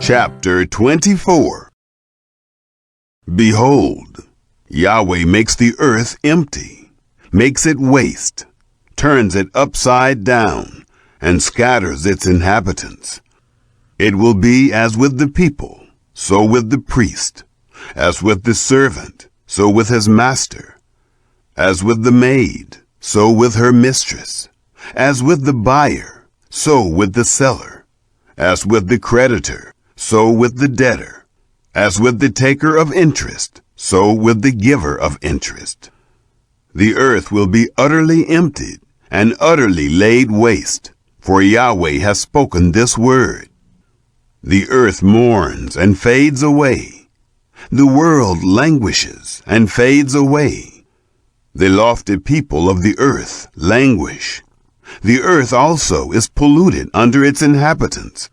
Chapter 24. Behold, Yahweh makes the earth empty, makes it waste, turns it upside down, and scatters its inhabitants. It will be as with the people, so with the priest, as with the servant, so with his master, as with the maid, so with her mistress, as with the buyer, so with the seller, as with the creditor, so with the debtor, as with the taker of interest, so with the giver of interest. The earth will be utterly emptied and utterly laid waste, for Yahweh has spoken this word. The earth mourns and fades away. The world languishes and fades away. The lofty people of the earth languish. The earth also is polluted under its inhabitants,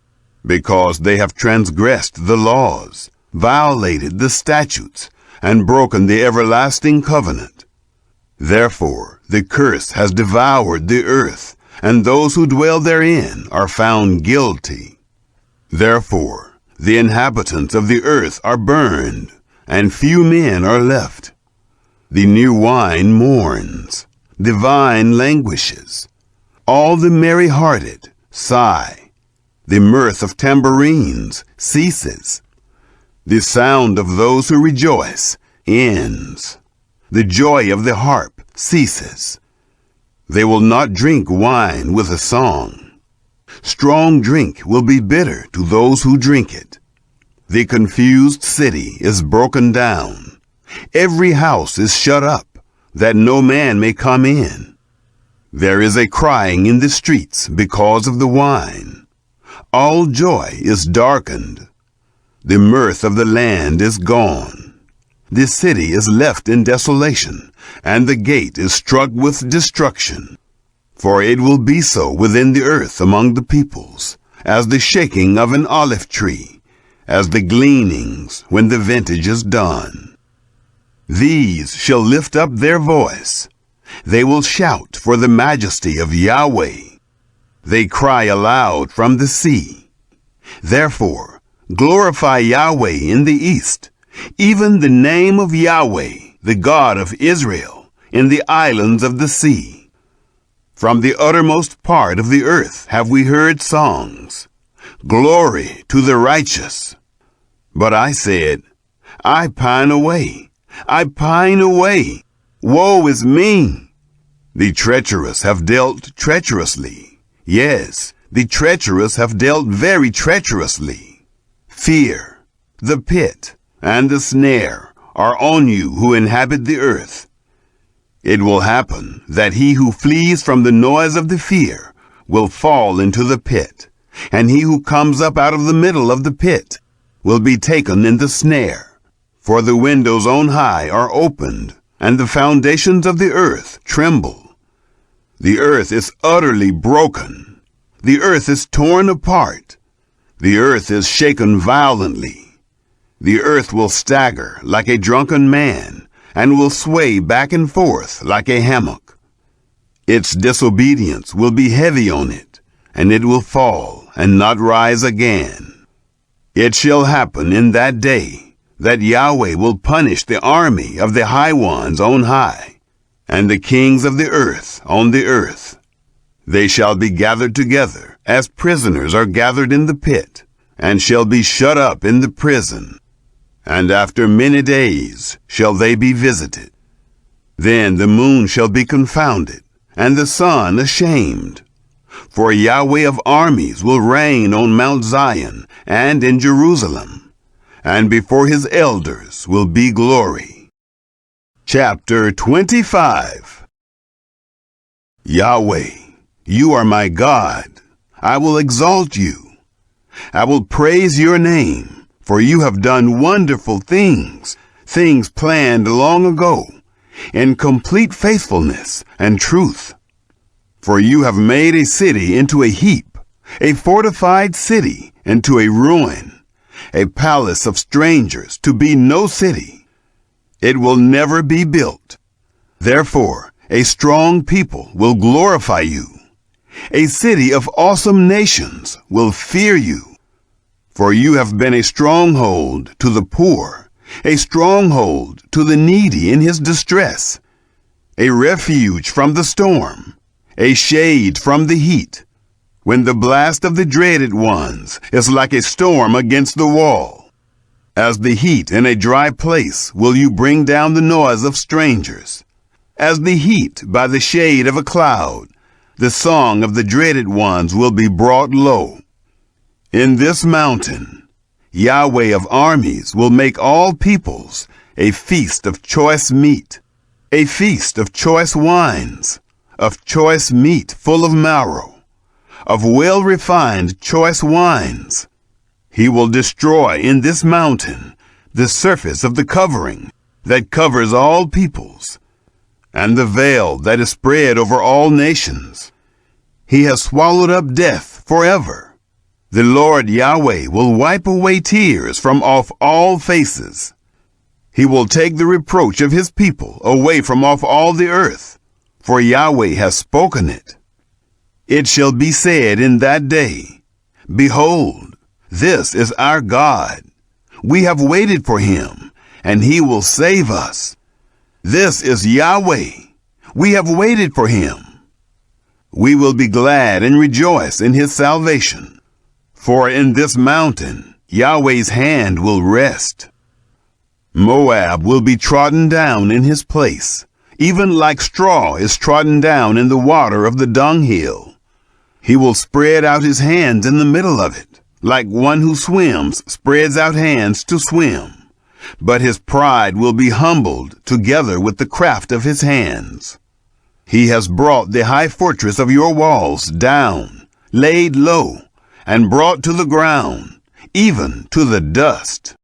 because they have transgressed the laws, violated the statutes, and broken the everlasting covenant. Therefore the curse has devoured the earth, and those who dwell therein are found guilty. Therefore the inhabitants of the earth are burned, and few men are left. The new wine mourns, the vine languishes. All the merry-hearted sigh. The mirth of tambourines ceases. The sound of those who rejoice ends. The joy of the harp ceases. They will not drink wine with a song. Strong drink will be bitter to those who drink it. The confused city is broken down. Every house is shut up, that no man may come in. There is a crying in the streets because of the wine. All joy is darkened. The mirth of the land is gone. The city is left in desolation, and the gate is struck with destruction. For it will be so within the earth among the peoples, as the shaking of an olive tree, as the gleanings when the vintage is done. These shall lift up their voice. They will shout for the majesty of Yahweh. They cry aloud from the sea. Therefore, glorify Yahweh in the east, even the name of Yahweh, the God of Israel, in the islands of the sea. From the uttermost part of the earth have we heard songs. Glory to the righteous. But I said, I pine away. I pine away. Woe is me! The treacherous have dealt treacherously. Yes, the treacherous have dealt very treacherously. Fear, the pit, and the snare are on you who inhabit the earth. It will happen that he who flees from the noise of the fear will fall into the pit, and he who comes up out of the middle of the pit will be taken in the snare. For the windows on high are opened, and the foundations of the earth tremble. The earth is utterly broken. The earth is torn apart. The earth is shaken violently. The earth will stagger like a drunken man, and will sway back and forth like a hammock. Its disobedience will be heavy on it, and it will fall and not rise again. It shall happen in that day that Yahweh will punish the army of the high ones on high, and the kings of the earth on the earth. They shall be gathered together, as prisoners are gathered in the pit, and shall be shut up in the prison. And after many days shall they be visited. Then the moon shall be confounded, and the sun ashamed. For Yahweh of armies will reign on Mount Zion and in Jerusalem, and before his elders will be glory. Chapter 25. Yahweh, you are my God. I will exalt you. I will praise your name, for you have done wonderful things, things planned long ago, in complete faithfulness and truth. For you have made a city into a heap, a fortified city into a ruin, a palace of strangers to be no city. It will never be built. Therefore, a strong people will glorify you. A city of awesome nations will fear you. For you have been a stronghold to the poor, a stronghold to the needy in his distress, a refuge from the storm, a shade from the heat, when the blast of the dreaded ones is like a storm against the wall. As the heat in a dry place will you bring down the noise of strangers. As the heat by the shade of a cloud, the song of the dreaded ones will be brought low. In this mountain, Yahweh of armies will make all peoples a feast of choice meat, a feast of choice wines, of choice meat full of marrow, of well-refined choice wines. He will destroy in this mountain the surface of the covering that covers all peoples, and the veil that is spread over all nations. He has swallowed up death forever. The Lord Yahweh will wipe away tears from off all faces. He will take the reproach of his people away from off all the earth, for Yahweh has spoken it. It shall be said in that day, Behold, this is our God. We have waited for him, and he will save us. This is Yahweh. We have waited for him. We will be glad and rejoice in his salvation. For in this mountain Yahweh's hand will rest. Moab will be trodden down in his place, even like straw is trodden down in the water of the dunghill. He will spread out his hands in the middle of it, like one who swims spreads out hands to swim. But his pride will be humbled together with the craft of his hands. He has brought the high fortress of your walls down, laid low, and brought to the ground, even to the dust.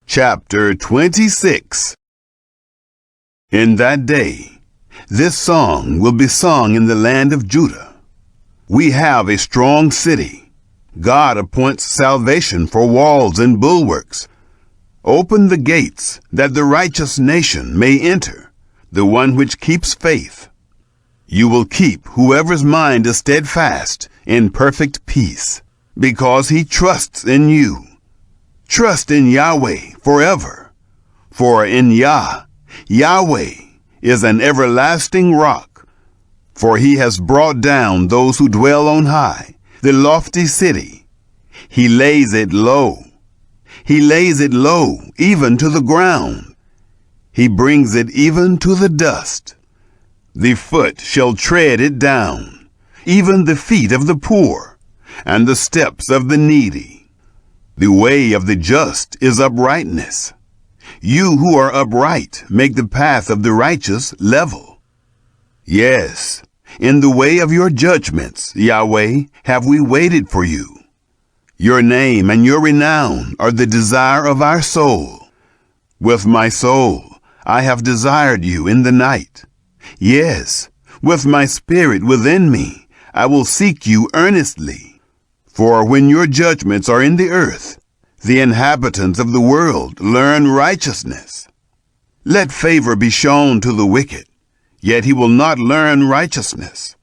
Chapter 26. In that day, this song will be sung in the land of Judah. We have a strong city. God appoints salvation for walls and bulwarks. Open the gates, that the righteous nation may enter, the one which keeps faith. You will keep whoever's mind is steadfast in perfect peace, because he trusts in you. Trust in Yahweh forever, for in Yahweh is an everlasting rock. For he has brought down those who dwell on high, the lofty city. He lays it low. He lays it low, even to the ground. He brings it even to the dust. The foot shall tread it down, even the feet of the poor, and the steps of the needy. The way of the just is uprightness. You who are upright make the path of the righteous level. Yes, in the way of your judgments, Yahweh, have we waited for you. Your name and your renown are the desire of our soul. With my soul I have desired you in the night. Yes, with my spirit within me I will seek you earnestly. For when your judgments are in the earth, the inhabitants of the world learn righteousness. Let favor be shown to the wicked, yet he will not learn righteousness.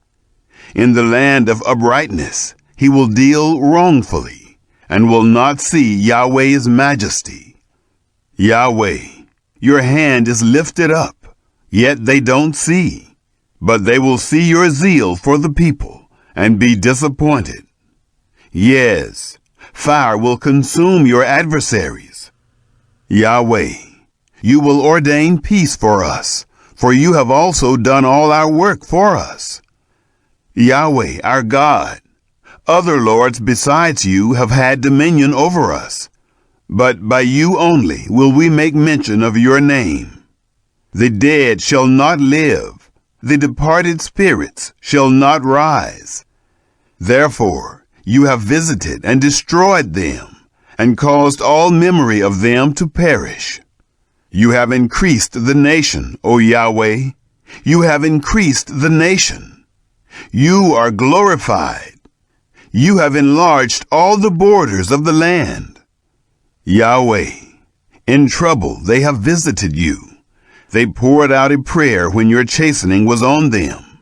In the land of uprightness he will deal wrongfully, and will not see Yahweh's majesty. Yahweh, your hand is lifted up, yet they don't see, but they will see your zeal for the people and be disappointed. Yes, fire will consume your adversaries. Yahweh, you will ordain peace for us, for you have also done all our work for us. Yahweh, our God, other lords besides you have had dominion over us, but by you only will we make mention of your name. The dead shall not live, the departed spirits shall not rise. Therefore, you have visited and destroyed them, and caused all memory of them to perish. You have increased the nation, O Yahweh. You have increased the nation. You are glorified. You have enlarged all the borders of the land. Yahweh, in trouble they have visited you. They poured out a prayer when your chastening was on them,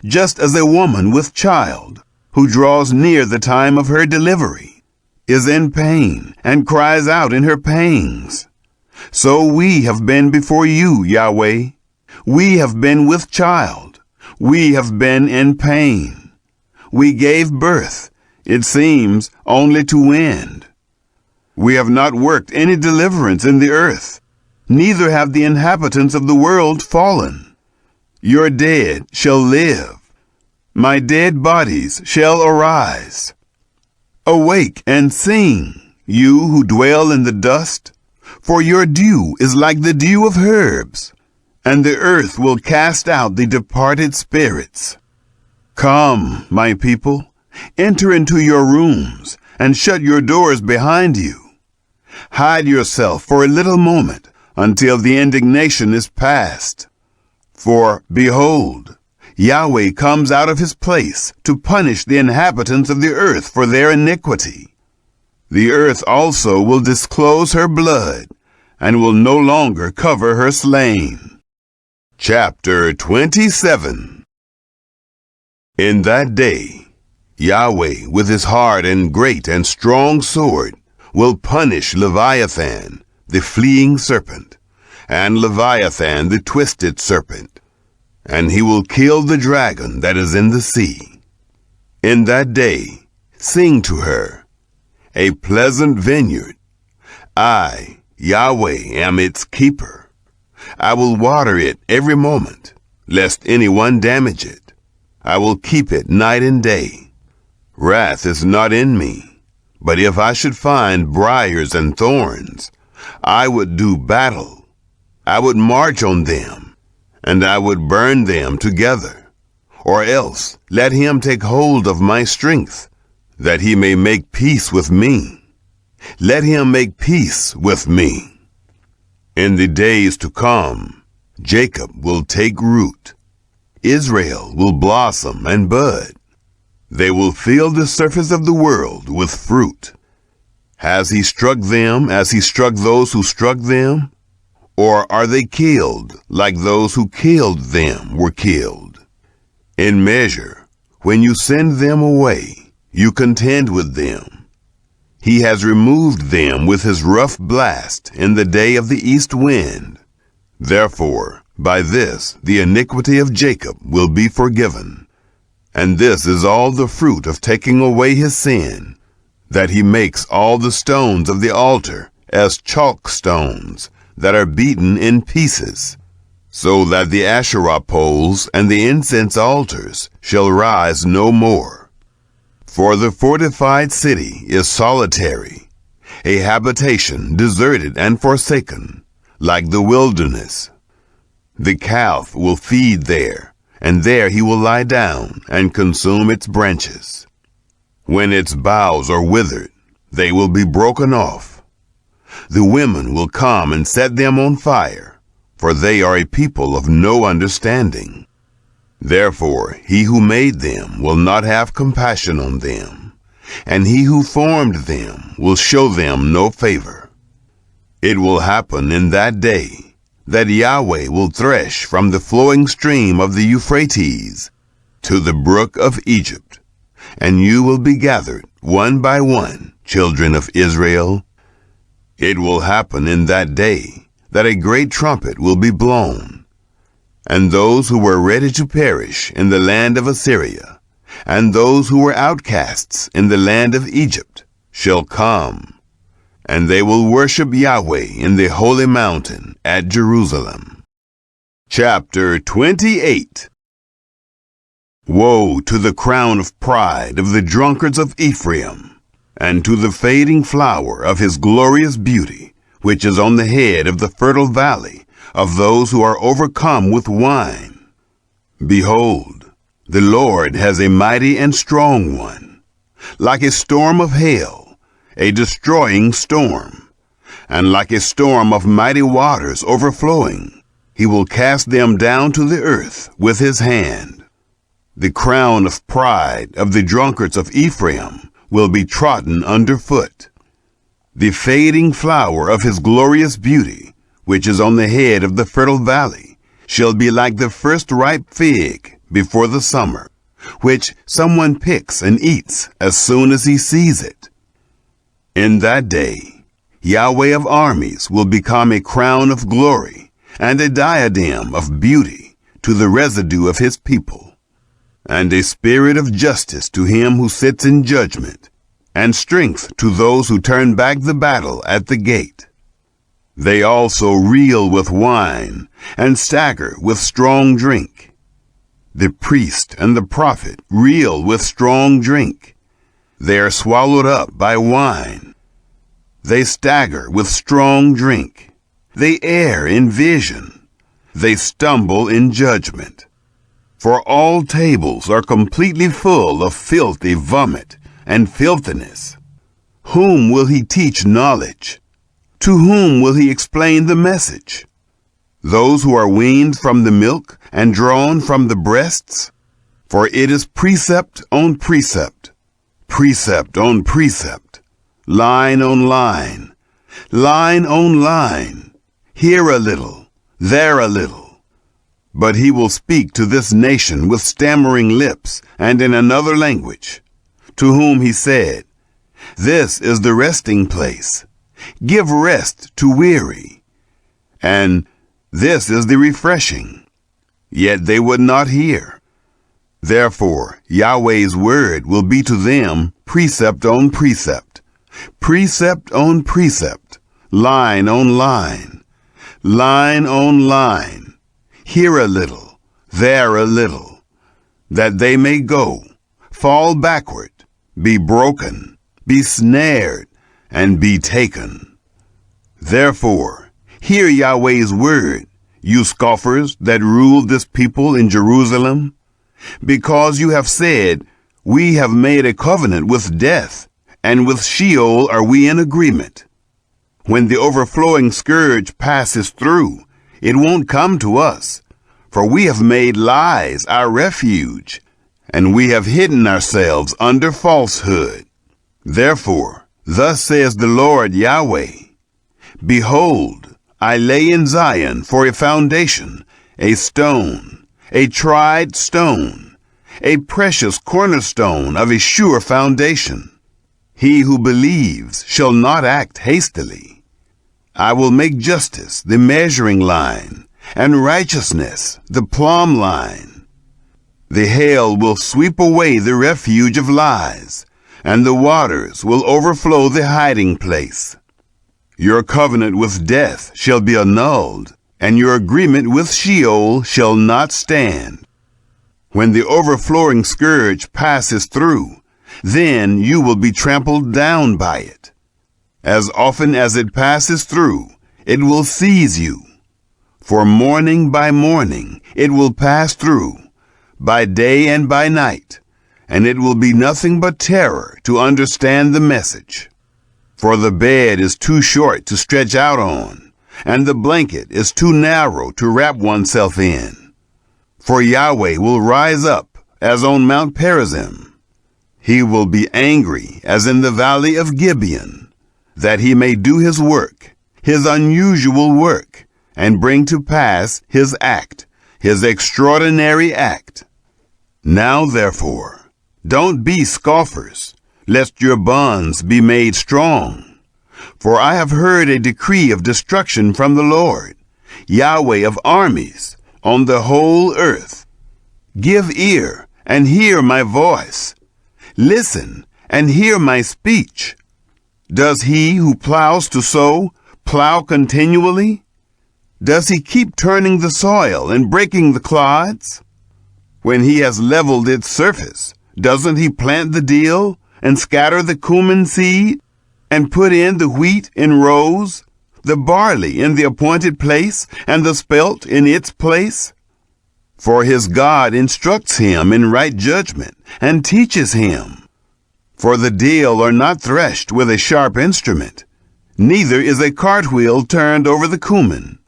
just as a woman with child, who draws near the time of her delivery. is in pain and cries out in her pangs. So we have been before you, Yahweh. We have been with child. We have been in pain. We gave birth, it seems, only to end. We have not worked any deliverance in the earth, neither have the inhabitants of the world fallen. Your dead shall live. My dead bodies shall arise. Awake and sing, you who dwell in the dust, for your dew is like the dew of herbs, and the earth will cast out the departed spirits. Come, my people, enter into your rooms, and shut your doors behind you. Hide yourself for a little moment until the indignation is past. For, behold, Yahweh comes out of his place to punish the inhabitants of the earth for their iniquity. The earth also will disclose her blood, and will no longer cover her slain. Chapter 27. In that day, Yahweh, with his hard and great and strong sword, will punish Leviathan, the fleeing serpent, and Leviathan, the twisted serpent, and he will kill the dragon that is in the sea. In that day, sing to her, a pleasant vineyard. I, Yahweh, am its keeper. I will water it every moment, lest anyone damage it. I will keep it night and day. Wrath is not in me. But if I should find briars and thorns, I would do battle. I would march on them, and I would burn them together. Or else let him take hold of my strength, that he may make peace with me. Let him make peace with me. In the days to come, Jacob will take root. Israel will blossom and bud. They will fill the surface of the world with fruit. Has he struck them as he struck those who struck them? Or are they killed like those who killed them were killed? In measure, when you send them away, you contend with them. He has removed them with his rough blast in the day of the east wind. Therefore, by this the iniquity of Jacob will be forgiven. And this is all the fruit of taking away his sin, that he makes all the stones of the altar as chalk stones that are beaten in pieces, so that the Asherah poles and the incense altars shall rise no more. For the fortified city is solitary, a habitation deserted and forsaken, like the wilderness. The calf will feed there, and there he will lie down and consume its branches. When its boughs are withered, they will be broken off. The women will come and set them on fire, for they are a people of no understanding. Therefore he who made them will not have compassion on them, and he who formed them will show them no favor. It will happen in that day that Yahweh will thresh from the flowing stream of the Euphrates to the brook of Egypt, and you will be gathered one by one, children of Israel. It will happen in that day that a great trumpet will be blown, and those who were ready to perish in the land of Assyria, and those who were outcasts in the land of Egypt, shall come, and they will worship Yahweh in the holy mountain at Jerusalem. Chapter 28. Woe to the crown of pride of the drunkards of Ephraim, and to the fading flower of his glorious beauty, which is on the head of the fertile valley of those who are overcome with wine. Behold, the Lord has a mighty and strong one, like a storm of hail, a destroying storm, and like a storm of mighty waters overflowing, he will cast them down to the earth with his hand. The crown of pride of the drunkards of Ephraim will be trodden underfoot. The fading flower of his glorious beauty, which is on the head of the fertile valley, shall be like the first ripe fig before the summer, which someone picks and eats as soon as he sees it. In that day, Yahweh of armies will become a crown of glory and a diadem of beauty to the residue of his people, and a spirit of justice to him who sits in judgment, and strength to those who turn back the battle at the gate. They also reel with wine and stagger with strong drink. The priest and the prophet reel with strong drink. They are swallowed up by wine. They stagger with strong drink. They err in vision. They stumble in judgment. For all tables are completely full of filthy vomit and filthiness. Whom will he teach knowledge? To whom will he explain the message? Those who are weaned from the milk and drawn from the breasts? For it is precept on precept, precept on precept, line on line, line on line, here a little, there a little. But he will speak to this nation with stammering lips and in another language, to whom he said, This is the resting place. Give rest to weary. And this is the refreshing. Yet they would not hear. Therefore, Yahweh's word will be to them precept on precept, precept on precept, line on line, line on line, here a little, there a little, that they may go, fall backward, be broken, be snared, and be taken. Therefore, hear Yahweh's word, you scoffers that rule this people in Jerusalem, because you have said, We have made a covenant with death, and with Sheol are we in agreement. When the overflowing scourge passes through, it won't come to us, for we have made lies our refuge, and we have hidden ourselves under falsehood. Therefore, thus says the Lord Yahweh, Behold, I lay in Zion for a foundation, a stone, a tried stone, a precious cornerstone of a sure foundation. He who believes shall not act hastily. I will make justice the measuring line, and righteousness the plumb line. The hail will sweep away the refuge of lies, and the waters will overflow the hiding place. Your covenant with death shall be annulled, and your agreement with Sheol shall not stand. When the overflowing scourge passes through, then you will be trampled down by it. As often as it passes through, it will seize you. For morning by morning it will pass through, by day and by night, and it will be nothing but terror to understand the message. For the bed is too short to stretch out on, and the blanket is too narrow to wrap oneself in. For Yahweh will rise up as on Mount Perazim. He will be angry as in the valley of Gibeon, that he may do his work, his unusual work, and bring to pass his act, his extraordinary act. Now therefore, don't be scoffers, lest your bonds be made strong. For I have heard a decree of destruction from the Lord, Yahweh of armies, on the whole earth. Give ear and hear my voice. Listen and hear my speech. Does he who plows to sow plow continually? Does he keep turning the soil and breaking the clods? When he has leveled its surface, doesn't he plant the deal and scatter the cumin seed and put in the wheat in rows, the barley in the appointed place, and the spelt in its place? For his God instructs him in right judgment and teaches him. For the deal are not threshed with a sharp instrument, neither is a cartwheel turned over the cumin.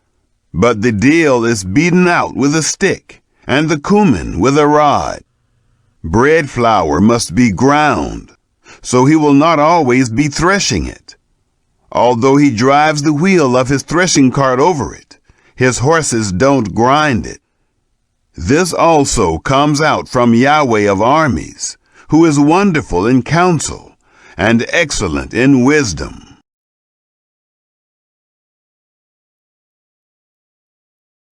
But the deal is beaten out with a stick, and the cumin with a rod. Bread flour must be ground, so he will not always be threshing it. Although he drives the wheel of his threshing cart over it, his horses don't grind it. This also comes out from Yahweh of armies, who is wonderful in counsel, and excellent in wisdom.